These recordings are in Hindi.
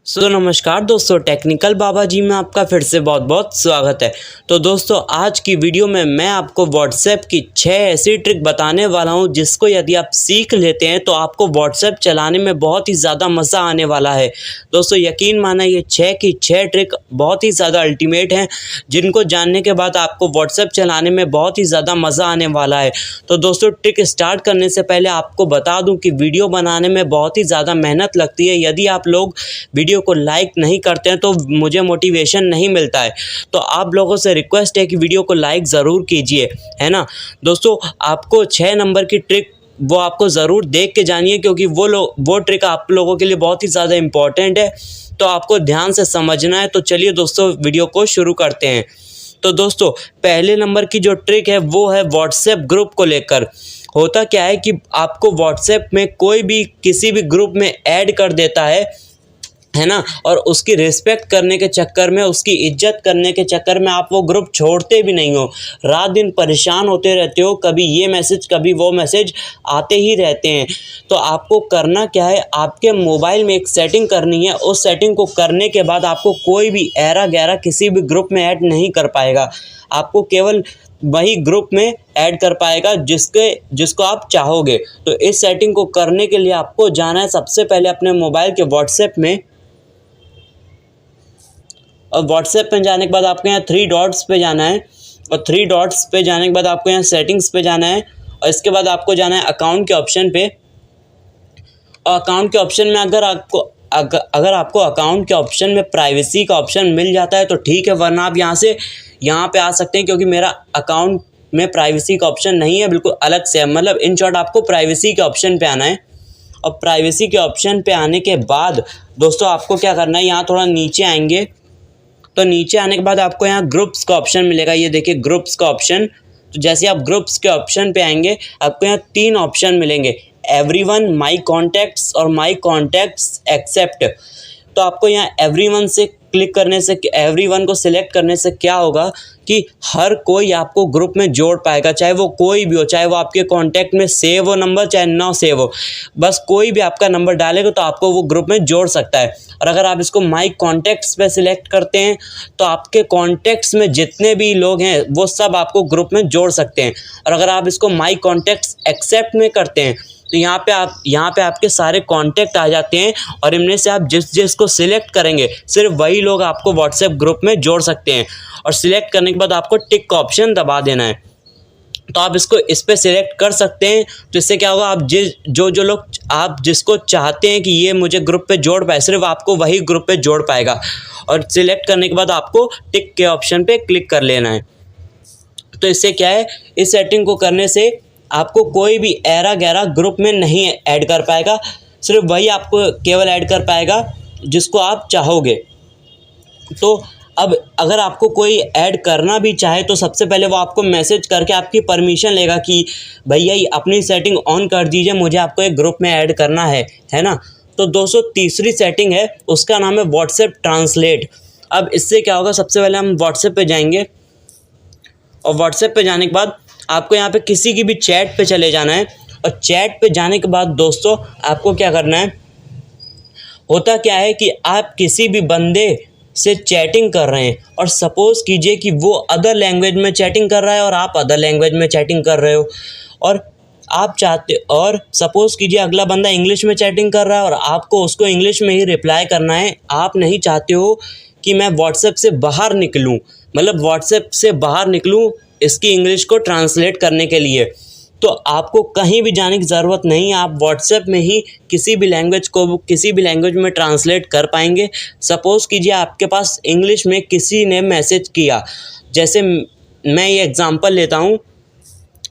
नमस्कार दोस्तों, टेक्निकल बाबा जी में आपका फिर से बहुत बहुत स्वागत है। तो दोस्तों, आज की वीडियो में मैं आपको व्हाट्सएप की 6 ऐसी ट्रिक बताने वाला हूं जिसको यदि आप सीख लेते हैं तो आपको व्हाट्सएप चलाने में बहुत ही ज़्यादा मज़ा आने वाला है। दोस्तों, यकीन माना ये 6 की 6 ट्रिक बहुत ही ज़्यादा अल्टीमेट हैं, जिनको जानने के बाद आपको व्हाट्सएप चलाने में बहुत ही ज़्यादा मज़ा आने वाला है। तो दोस्तों, ट्रिक स्टार्ट करने से पहले आपको बता दूँ कि वीडियो बनाने में बहुत ही ज़्यादा मेहनत लगती है। यदि आप लोग वीडियो को लाइक नहीं करते हैं तो मुझे मोटिवेशन नहीं मिलता है। तो आप लोगों से रिक्वेस्ट है कि वीडियो को लाइक ज़रूर कीजिए, है ना। दोस्तों, आपको 6 नंबर की ट्रिक वो आपको ज़रूर देख के जानिए, क्योंकि वो ट्रिक आप लोगों के लिए बहुत ही ज़्यादा इम्पॉर्टेंट है। तो आपको ध्यान से समझना है। तो चलिए दोस्तों, वीडियो को शुरू करते हैं। तो दोस्तों, पहले नंबर की जो ट्रिक है वो है व्हाट्सएप ग्रुप को लेकर। होता क्या है कि आपको व्हाट्सएप में कोई भी किसी भी ग्रुप में ऐड कर देता है ना, और उसकी रिस्पेक्ट करने के चक्कर में, उसकी इज्जत करने के चक्कर में आप वो ग्रुप छोड़ते भी नहीं हो। रात दिन परेशान होते रहते हो, कभी ये मैसेज कभी वो मैसेज आते ही रहते हैं। तो आपको करना क्या है, आपके मोबाइल में एक सेटिंग करनी है। उस सेटिंग को करने के बाद आपको कोई भी ऐरा गैरा किसी भी ग्रुप में ऐड नहीं कर पाएगा। आपको केवल वही ग्रुप में ऐड कर पाएगा जिसको आप चाहोगे। तो इस सेटिंग को करने के लिए आपको जाना है सबसे पहले अपने मोबाइल के व्हाट्सएप में, और व्हाट्सएप पे जाने के बाद आपको यहाँ 3 डॉट्स पे जाना है, और 3 डॉट्स पे जाने के बाद आपको यहाँ सेटिंग्स पे जाना है, और इसके बाद आपको जाना है अकाउंट के ऑप्शन पे। और अकाउंट के ऑप्शन में अगर आपको अकाउंट के ऑप्शन में प्राइवेसी का ऑप्शन मिल जाता है तो ठीक है, वरना आप यहाँ पे आ सकते हैं, क्योंकि मेरा अकाउंट में प्राइवेसी का ऑप्शन नहीं है, बिल्कुल अलग से है। मतलब इन शॉर्ट आपको प्राइवेसी के ऑप्शन पे आना है। और प्राइवेसी के ऑप्शन पे आने के बाद दोस्तों आपको क्या करना है, यहाँ थोड़ा नीचे आएंगे। तो नीचे आने के बाद आपको यहाँ ग्रुप्स का ऑप्शन मिलेगा। ये देखिए ग्रुप्स का ऑप्शन। तो जैसे आप ग्रुप्स के ऑप्शन पे आएंगे, आपको यहाँ 3 ऑप्शन मिलेंगे, एवरीवन, माई कॉन्टैक्ट्स और माई कॉन्टैक्ट्स एक्सेप्ट। तो आपको यहाँ एवरीवन से क्लिक करने से, एवरीवन को सिलेक्ट करने से क्या होगा कि हर कोई आपको ग्रुप में जोड़ पाएगा, चाहे वो कोई भी हो, चाहे वो आपके कांटेक्ट में सेव हो नंबर, चाहे ना सेव हो। बस कोई भी आपका नंबर डालेगा तो आपको वो ग्रुप में जोड़ सकता है। और अगर आप इसको माई कॉन्टैक्ट्स पे सिलेक्ट करते हैं तो आपके कॉन्टैक्ट्स में जितने भी लोग हैं वो सब आपको ग्रुप में जोड़ सकते हैं। और अगर आप इसको माई कॉन्टैक्ट्स एक्सेप्ट में करते हैं तो यहाँ पे आपके सारे कांटेक्ट आ जाते हैं, और इनमें से आप जिस को सिलेक्ट करेंगे सिर्फ वही लोग आपको व्हाट्सएप ग्रुप में जोड़ सकते हैं। और सिलेक्ट करने के बाद आपको टिक का ऑप्शन दबा देना है। तो आप इस पे सिलेक्ट कर सकते हैं। तो इससे क्या होगा, आप जो लोग आप जिसको चाहते हैं कि ये मुझे ग्रुप पे जोड़ पाए, सिर्फ आपको वही ग्रुप पे जोड़ पाएगा। और सिलेक्ट करने के बाद आपको टिक के ऑप्शन पे क्लिक कर लेना है। तो इससे क्या है, इस सेटिंग को करने से आपको कोई भी ऐरा गैरा ग्रुप में नहीं ऐड कर पाएगा, सिर्फ वही आपको केवल ऐड कर पाएगा जिसको आप चाहोगे। तो अब अगर आपको कोई ऐड करना भी चाहे तो सबसे पहले वो आपको मैसेज करके आपकी परमिशन लेगा कि भैया अपनी सेटिंग ऑन कर दीजिए, मुझे आपको एक ग्रुप में ऐड करना है ना। तो दोस्तों, तीसरी सेटिंग है, उसका नाम है व्हाट्सएप ट्रांसलेट। अब इससे क्या होगा, सबसे पहले हम व्हाट्सएप पे जाएंगे, और व्हाट्सएप पे जाने के बाद आपको यहाँ पे किसी की भी चैट पे चले जाना है। और चैट पे जाने के बाद दोस्तों आपको क्या करना है, होता क्या है कि आप किसी भी बंदे से चैटिंग कर रहे हैं, और सपोज़ कीजिए कि वो अदर लैंग्वेज में चैटिंग कर रहा है और आप अदर लैंग्वेज में चैटिंग कर रहे हो, और सपोज़ कीजिए अगला बंदा इंग्लिश में चैटिंग कर रहा है और आपको उसको इंग्लिश में ही रिप्लाई करना है। आप नहीं चाहते हो कि मैं व्हाट्सएप से बाहर निकलूँ, मतलब व्हाट्सएप से बाहर निकलूँ इसकी इंग्लिश को ट्रांसलेट करने के लिए। तो आपको कहीं भी जाने की ज़रूरत नहीं है, आप व्हाट्सएप में ही किसी भी लैंग्वेज को किसी भी लैंग्वेज में ट्रांसलेट कर पाएंगे। सपोज़ कीजिए आपके पास इंग्लिश में किसी ने मैसेज किया, जैसे मैं ये एग्ज़ाम्पल लेता हूँ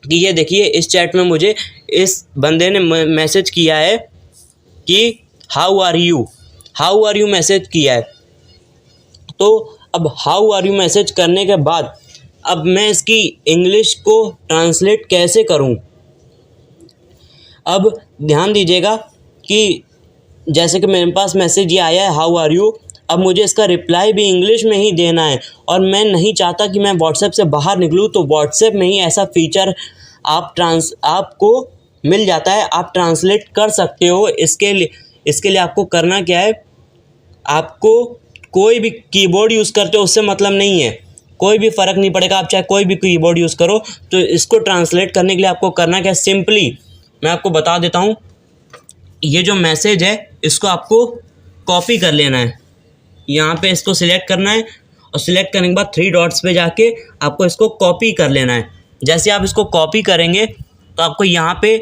कि ये देखिए इस चैट में मुझे इस बंदे ने मैसेज किया है कि हाउ आर यू मैसेज किया है। तो अब हाउ आर यू मैसेज करने के बाद अब मैं इसकी इंग्लिश को ट्रांसलेट कैसे करूं। अब ध्यान दीजिएगा कि जैसे कि मेरे पास मैसेज ये आया है हाउ आर यू, अब मुझे इसका रिप्लाई भी इंग्लिश में ही देना है, और मैं नहीं चाहता कि मैं व्हाट्सएप से बाहर निकलूं। तो व्हाट्सएप में ही ऐसा फीचर आपको मिल जाता है, आप ट्रांसलेट कर सकते हो। इसके लिए आपको करना क्या है, आपको कोई भी कीबोर्ड यूज़ करते हो उससे मतलब नहीं है, कोई भी फ़र्क नहीं पड़ेगा, आप चाहे कोई भी कीबोर्ड यूज़ करो। तो इसको ट्रांसलेट करने के लिए आपको करना क्या है, सिंपली मैं आपको बता देता हूँ। ये जो मैसेज है इसको आपको कॉपी कर लेना है, यहाँ पे इसको सिलेक्ट करना है और सिलेक्ट करने के बाद 3 डॉट्स पे जाके आपको इसको कॉपी कर लेना है। जैसे आप इसको कॉपी करेंगे तो आपको यहाँ पे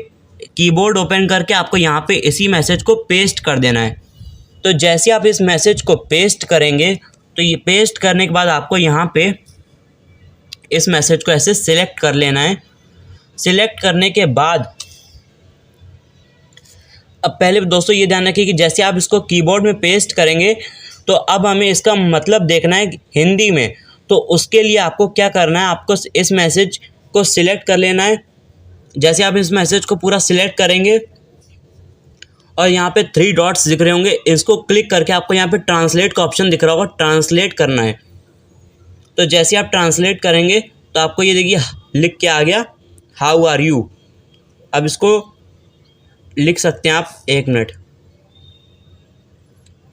कीबोर्ड ओपन करके आपको यहाँ पे इसी मैसेज को पेस्ट कर देना है। तो जैसे आप इस मैसेज को पेस्ट करेंगे तो ये पेस्ट करने के बाद आपको यहाँ पे इस मैसेज को ऐसे सिलेक्ट कर लेना है। सिलेक्ट करने के बाद अब पहले दोस्तों ये ध्यान रखिए कि जैसे आप इसको कीबोर्ड में पेस्ट करेंगे तो अब हमें इसका मतलब देखना है हिंदी में। तो उसके लिए आपको क्या करना है, आपको इस मैसेज को सिलेक्ट कर लेना है। जैसे आप इस मैसेज को पूरा सिलेक्ट करेंगे और यहाँ पे 3 डॉट्स दिख रहे होंगे, इसको क्लिक करके आपको यहाँ पे ट्रांसलेट का ऑप्शन दिख रहा होगा, ट्रांसलेट करना है। तो जैसे आप ट्रांसलेट करेंगे तो आपको ये देखिए लिख के आ गया, हाउ आर यू। अब इसको लिख सकते हैं आप, 1 मिनट,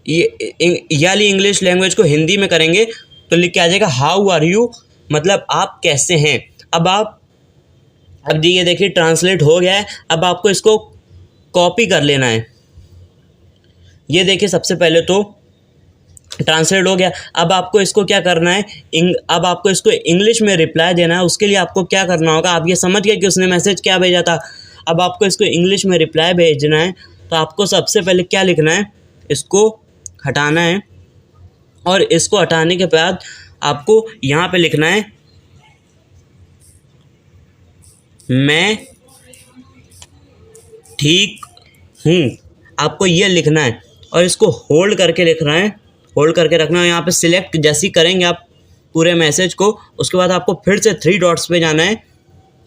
ये वाली इंग्लिश लैंग्वेज को हिंदी में करेंगे तो लिख के आ जाएगा हाउ आर यू, मतलब आप कैसे हैं। अब ये देखिए ट्रांसलेट हो गया है। अब आपको इसको कॉपी कर लेना है। ये देखिए सबसे पहले तो ट्रांसलेट हो गया। अब आपको इसको क्या करना है, अब आपको इसको इंग्लिश में रिप्लाई देना है। उसके लिए आपको क्या करना होगा, आप ये समझ गए कि उसने मैसेज क्या भेजा था। अब आपको इसको इंग्लिश में रिप्लाई भेजना है तो आपको सबसे पहले क्या लिखना है, इसको हटाना है और इसको हटाने के बाद आपको यहाँ पे लिखना है मैं ठीक हूँ। आपको ये लिखना है और इसको होल्ड करके लिखना है, होल्ड करके रखना है। यहाँ पे सिलेक्ट जैसी करेंगे आप पूरे मैसेज को, उसके बाद आपको फिर से 3 डॉट्स पे जाना है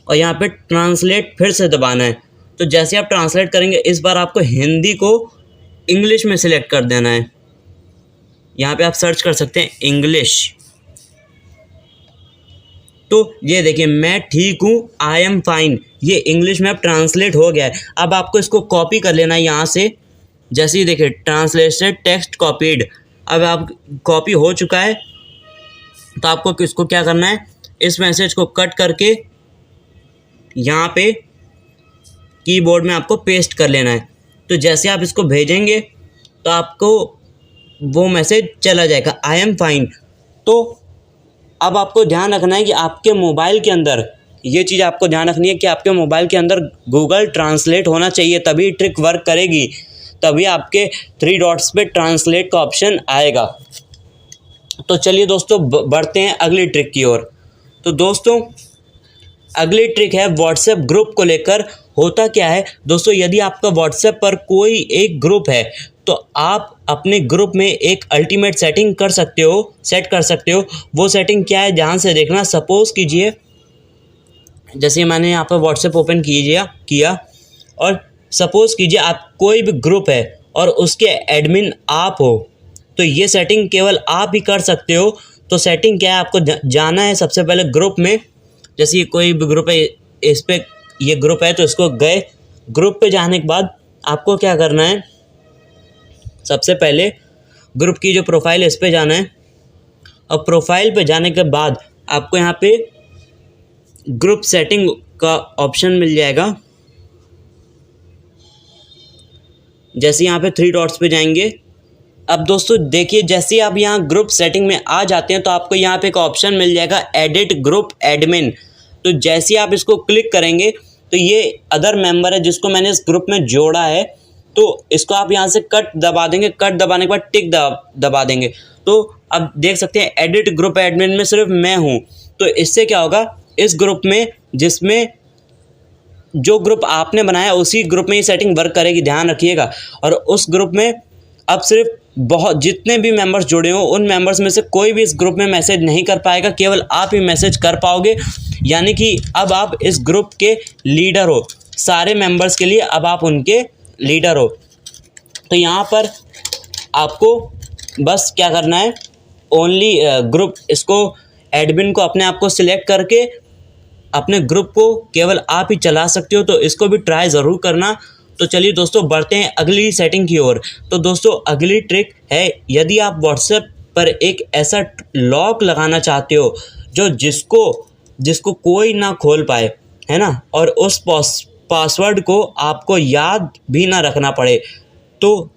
और यहाँ पे ट्रांसलेट फिर से दबाना है। तो जैसे आप ट्रांसलेट करेंगे इस बार आपको हिंदी को इंग्लिश में सिलेक्ट कर देना है। यहाँ पे आप सर्च कर सकते हैं इंग्लिश। तो ये देखिए मैं ठीक हूँ, आई एम फाइन, ये इंग्लिश में अब ट्रांसलेट हो गया है। अब आपको इसको कॉपी कर लेना है यहाँ से। जैसे ही देखिए ट्रांसलेशन टेक्स्ट कॉपीड, अब आप कॉपी हो चुका है। तो आपको इसको क्या करना है, इस मैसेज को कट करके यहाँ पे कीबोर्ड में आपको पेस्ट कर लेना है। तो जैसे आप इसको भेजेंगे तो आपको वो मैसेज चला जाएगा, आई एम फाइन। तो अब आपको ध्यान रखना है कि आपके मोबाइल के अंदर, ये चीज़ आपको ध्यान रखनी है कि आपके मोबाइल के अंदर गूगल ट्रांसलेट होना चाहिए, तभी ट्रिक वर्क करेगी, तभी आपके 3 डॉट्स पे ट्रांसलेट का ऑप्शन आएगा। तो चलिए दोस्तों बढ़ते हैं अगली ट्रिक की ओर। तो दोस्तों अगली ट्रिक है व्हाट्सएप ग्रुप को लेकर। होता क्या है दोस्तों, यदि आपका व्हाट्सएप पर कोई एक ग्रुप है तो आप अपने ग्रुप में एक अल्टीमेट सेटिंग कर सकते हो, सेट कर सकते हो। वो सेटिंग क्या है, ध्यान से देखना। सपोज़ कीजिए जैसे मैंने यहाँ पर व्हाट्सएप ओपन किया और सपोज़ कीजिए आप कोई भी ग्रुप है और उसके एडमिन आप हो, तो ये सेटिंग केवल आप ही कर सकते हो। तो सेटिंग क्या है, आपको जाना है सबसे पहले ग्रुप में। जैसे कोई भी ग्रुप है, इस पर ये ग्रुप है तो इसको गए, ग्रुप पे जाने के बाद आपको क्या करना है, सबसे पहले ग्रुप की जो प्रोफाइल है इस पर जाना है और प्रोफाइल पे जाने के बाद आपको यहाँ पे ग्रुप सेटिंग का ऑप्शन मिल जाएगा। जैसे यहाँ पे 3 डॉट्स पे जाएंगे। अब दोस्तों देखिए जैसे आप यहाँ ग्रुप सेटिंग में आ जाते हैं तो आपको यहाँ पे एक ऑप्शन मिल जाएगा एडिट ग्रुप एडमिन। तो जैसे आप इसको क्लिक करेंगे तो ये अदर मेंबर है जिसको मैंने इस ग्रुप में जोड़ा है, तो इसको आप यहाँ से कट दबा देंगे। कट दबाने के बाद टिक दबा देंगे। तो अब देख सकते हैं एडिट ग्रुप एडमिन में सिर्फ मैं हूँ। तो इससे क्या होगा, इस ग्रुप में जिसमें जो ग्रुप आपने बनाया उसी ग्रुप में ये सेटिंग वर्क करेगी, ध्यान रखिएगा। और उस ग्रुप में अब सिर्फ जितने भी मेंबर्स जुड़े हो उन मेंबर्स में से कोई भी इस ग्रुप में मैसेज नहीं कर पाएगा, केवल आप ही मैसेज कर पाओगे। यानी कि अब आप इस ग्रुप के लीडर हो, सारे मेंबर्स के लिए अब आप उनके लीडर हो। तो यहाँ पर आपको बस क्या करना है, ओनली ग्रुप, इसको एडमिन को अपने आप को सिलेक्ट करके अपने ग्रुप को केवल आप ही चला सकते हो। तो इसको भी ट्राई ज़रूर करना। तो चलिए दोस्तों बढ़ते हैं अगली सेटिंग की ओर। तो दोस्तों अगली ट्रिक है, यदि आप व्हाट्सएप पर एक ऐसा लॉक लगाना चाहते हो जो जिसको कोई ना खोल पाए, है ना, और उस पासवर्ड को आपको याद भी ना रखना पड़े, तो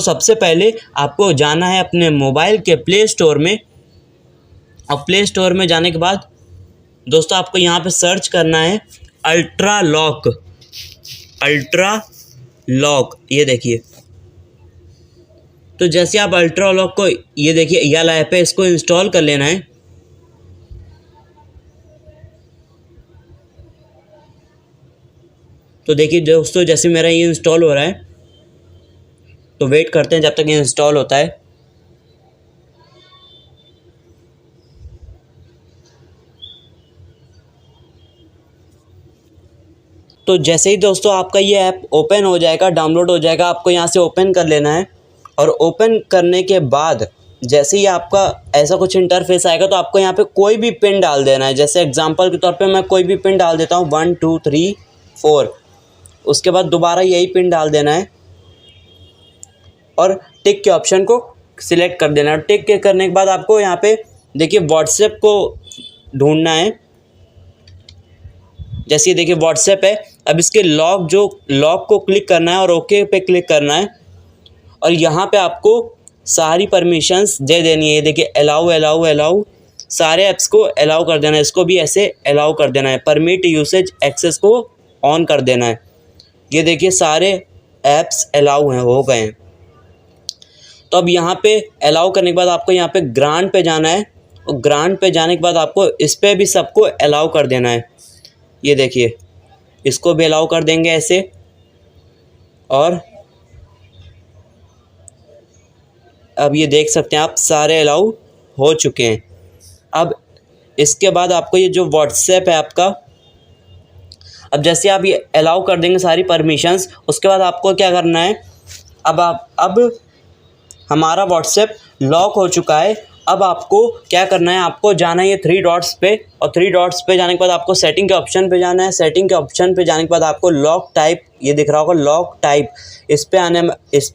सबसे पहले आपको जाना है अपने मोबाइल के प्ले स्टोर में। और प्ले स्टोर में जाने के बाद दोस्तों आपको यहाँ पे सर्च करना है अल्ट्रा लॉक। ये देखिए, तो जैसे आप अल्ट्रा लॉक को, ये देखिए यह ऐप है, इसको इंस्टॉल कर लेना है। तो देखिए दोस्तों जैसे मेरा ये इंस्टॉल हो रहा है, तो वेट करते हैं जब तक ये इंस्टॉल होता है। तो जैसे ही दोस्तों आपका ये ऐप ओपन हो जाएगा, डाउनलोड हो जाएगा, आपको यहाँ से ओपन कर लेना है। और ओपन करने के बाद जैसे ही आपका ऐसा कुछ इंटरफेस आएगा, तो आपको यहाँ पे कोई भी पिन डाल देना है। जैसे एग्जांपल के तौर पे मैं कोई भी पिन डाल देता हूँ 1 2 3 4। उसके बाद दोबारा यही पिन डाल देना है और टिक के ऑप्शन को सिलेक्ट कर देना है। टिक के करने के बाद आपको यहाँ पे देखिए व्हाट्सएप को ढूंढना है। जैसे ये देखिए व्हाट्सएप है, अब इसके लॉक को क्लिक करना है और ओके पे क्लिक करना है। और यहाँ पे आपको सारी परमिशंस दे देनी है। ये देखिए अलाउ सारे ऐप्स को अलाउ कर देना है। इसको भी ऐसे अलाउ कर देना है। परमिट यूसेज एक्सेस को ऑन कर देना है। ये देखिए सारे ऐप्स अलाउ हैं, हो गए हैं। तो अब यहाँ पे अलाउ करने के बाद आपको यहाँ पे ग्रांट पे जाना है। और ग्रांट पे जाने के बाद आपको इस पे भी सबको अलाउ कर देना है। ये देखिए इसको भी अलाउ कर देंगे ऐसे। और अब ये देख सकते हैं आप सारे अलाउ हो चुके हैं। अब इसके बाद आपको ये जो व्हाट्सएप है आपका, अब जैसे आप ये अलाउ कर देंगे सारी परमिशंस, उसके बाद आपको क्या करना है, अब हमारा व्हाट्सएप लॉक हो चुका है। अब आपको क्या करना है, आपको जाना है ये 3 डॉट्स पे। और 3 डॉट्स पे जाने के बाद आपको सेटिंग के ऑप्शन पे जाना है। सेटिंग के ऑप्शन पे जाने के बाद आपको लॉक टाइप, ये दिख रहा होगा लॉक टाइप, इस पे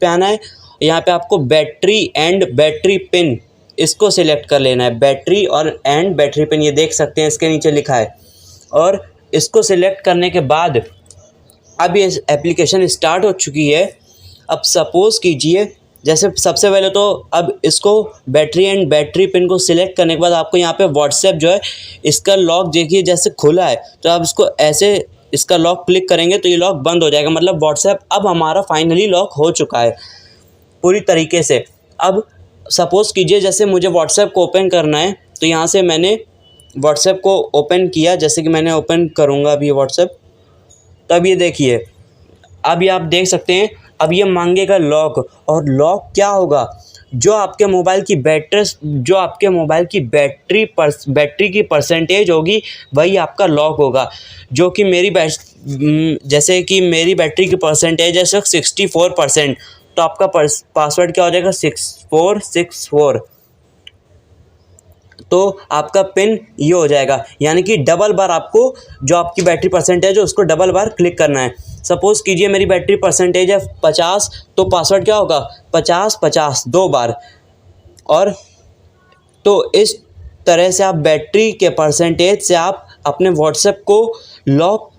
आना है। यहाँ पे आपको बैटरी एंड बैटरी पिन, इसको सिलेक्ट कर लेना है। बैटरी और एंड बैटरी पिन, ये देख सकते हैं इसके नीचे लिखा है। और इसको सिलेक्ट करने के बाद अब ये एप्लीकेशन स्टार्ट हो चुकी है। अब सपोज़ कीजिए, जैसे सबसे पहले तो अब इसको बैटरी एंड बैटरी पिन को सिलेक्ट करने के बाद आपको यहाँ पे व्हाट्सएप जो है इसका लॉक देखिए जैसे खुला है, तो आप इसको ऐसे इसका लॉक क्लिक करेंगे तो ये लॉक बंद हो जाएगा। मतलब व्हाट्सएप अब हमारा फाइनली लॉक हो चुका है पूरी तरीके से। अब सपोज़ कीजिए जैसे मुझे व्हाट्सएप को ओपन करना है, तो यहाँ से मैंने व्हाट्सएप को ओपन किया। जैसे कि मैंने ओपन करूँगा अभी व्हाट्सएप, तब ये देखिए, अब ये आप देख सकते हैं, अब ये मांगेगा लॉक। और लॉक क्या होगा, जो आपके मोबाइल की बैटरी की परसेंटेज होगी वही आपका लॉक होगा। जो कि जैसे कि मेरी बैटरी की परसेंटेज है सिर्फ 64%, तो आपका पासवर्ड क्या हो जाएगा 6464। तो आपका पिन ये हो जाएगा, यानी कि डबल बार आपको जो आपकी बैटरी परसेंटेज है उसको डबल बार क्लिक करना है। सपोज़ कीजिए मेरी बैटरी परसेंटेज है 50, तो पासवर्ड क्या होगा 50 2 बार। और तो इस तरह से आप बैटरी के परसेंटेज से आप अपने व्हाट्सएप के लॉक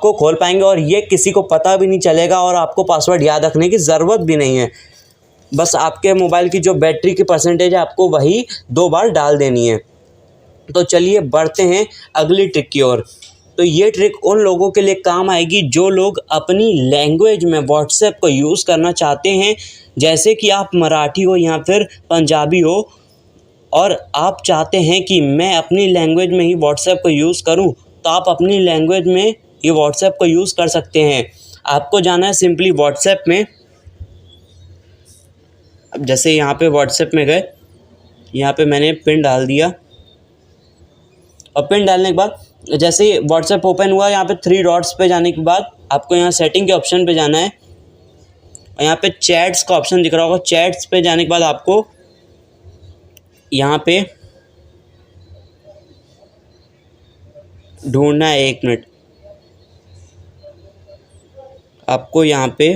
को खोल पाएंगे। और ये किसी को पता भी नहीं चलेगा और आपको पासवर्ड याद रखने की ज़रूरत भी नहीं है। बस आपके मोबाइल की जो बैटरी की परसेंटेज है आपको वही 2 बार डाल देनी है। तो चलिए बढ़ते हैं अगली ट्रिक की ओर। तो ये ट्रिक उन लोगों के लिए काम आएगी जो लोग अपनी लैंग्वेज में व्हाट्सएप को यूज़ करना चाहते हैं। जैसे कि आप मराठी हो या फिर पंजाबी हो और आप चाहते हैं कि मैं अपनी लैंग्वेज में ही व्हाट्सएप को यूज़ करूं, तो आप अपनी लैंग्वेज में ये व्हाट्सएप को यूज़ कर सकते हैं। आपको जाना है सिंपली व्हाट्सएप में। अब जैसे यहाँ पे व्हाट्सएप में गए, यहाँ पे मैंने पिन डाल दिया। और पिन डालने के बाद जैसे ही व्हाट्सएप ओपन हुआ, यहाँ पे 3 डॉट्स पे जाने के बाद आपको यहाँ सेटिंग के ऑप्शन पे जाना है। और यहाँ पे चैट्स का ऑप्शन दिख रहा होगा, चैट्स पे जाने के बाद आपको यहाँ पे ढूंढना है, 1 मिनट, आपको यहाँ पे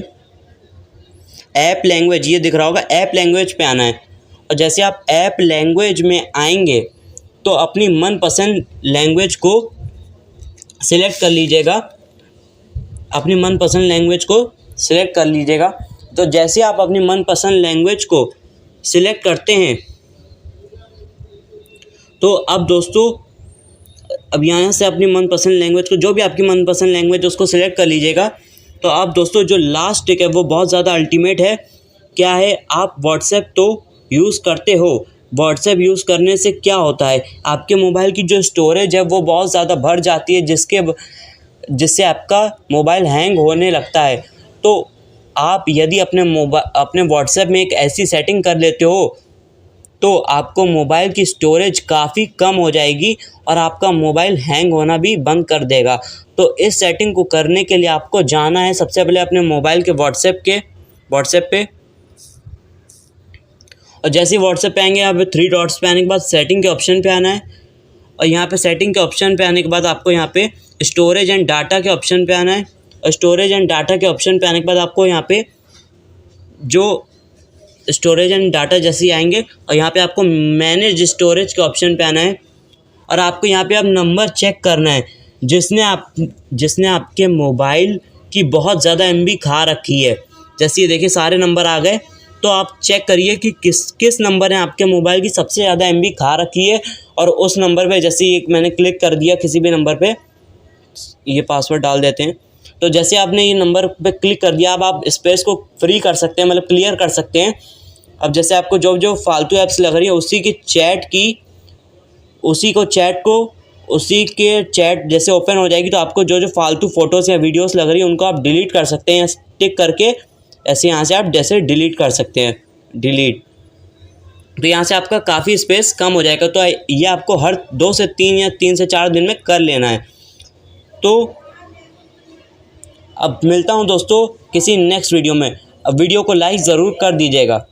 ऐप लैंग्वेज ये दिख रहा होगा, ऐप लैंग्वेज पे आना है। और जैसे आप ऐप लैंग्वेज में आएंगे तो अपनी मनपसंद लैंग्वेज को सिलेक्ट कर लीजिएगा, अपनी मनपसंद लैंग्वेज को सिलेक्ट कर लीजिएगा। तो जैसे आप अपनी मनपसंद लैंग्वेज को सिलेक्ट करते हैं तो अब दोस्तों अब यहाँ से अपनी मनपसंद लैंग्वेज को, जो भी आपकी मनपसंद लैंग्वेज उसको सिलेक्ट कर लीजिएगा। तो अब दोस्तों जो लास्ट टिक है वो बहुत ज़्यादा अल्टीमेट है। क्या है, आप व्हाट्सएप तो यूज़ करते हो, व्हाट्सएप यूज़ करने से क्या होता है, आपके मोबाइल की जो स्टोरेज है वो बहुत ज़्यादा भर जाती है, जिससे आपका मोबाइल हैंग होने लगता है। तो आप यदि अपने व्हाट्सएप में एक ऐसी सेटिंग कर लेते हो तो आपको मोबाइल की स्टोरेज काफ़ी कम हो जाएगी और आपका मोबाइल हैंग होना भी बंद कर देगा। तो इस सेटिंग को करने के लिए आपको जाना है सबसे पहले अपने मोबाइल के व्हाट्सएप पे। और जैसे ही व्हाट्सएप पे आएंगे यहाँ पे 3 डॉट्स पे आने के बाद सेटिंग के ऑप्शन पे आना है। और यहाँ पे सेटिंग के ऑप्शन पे आने के बाद आपको यहाँ पे स्टोरेज एंड डाटा के ऑप्शन पे आना है। और स्टोरेज एंड डाटा के ऑप्शन पे आने के बाद आपको यहाँ पे जो स्टोरेज एंड डाटा जैसे ही आएंगे और यहाँ पे आपको मैनेज स्टोरेज के ऑप्शन पे आना है। और आपको यहाँ पे अब नंबर चेक करना है जिसने आपके मोबाइल की बहुत ज़्यादा MB खा रखी है। जैसे ये देखिए सारे नंबर आ गए, तो आप चेक करिए कि किस नंबर ने आपके मोबाइल की सबसे ज़्यादा MB खा रखी है। और उस नंबर पे जैसे ही मैंने क्लिक कर दिया किसी भी नंबर पे, ये पासवर्ड डाल देते हैं। तो जैसे आपने ये नंबर पे क्लिक कर दिया, अब आप स्पेस को फ्री कर सकते हैं, मतलब क्लियर कर सकते हैं। अब जैसे आपको जो फालतू ऐप्स लग रही है उसी के चैट जैसे ओपन हो जाएगी, तो आपको जो फालतू फ़ोटोज़ या वीडियोस लग रही है उनको आप डिलीट कर सकते हैं, टिक करके ऐसे यहाँ से आप जैसे डिलीट कर सकते हैं, डिलीट। तो यहाँ से आपका काफ़ी स्पेस कम हो जाएगा। तो ये आपको हर 2 से 3 या 3 से 4 दिन में कर लेना है। तो अब मिलता हूँ दोस्तों किसी नेक्स्ट वीडियो में। अब वीडियो को लाइक ज़रूर कर दीजिएगा।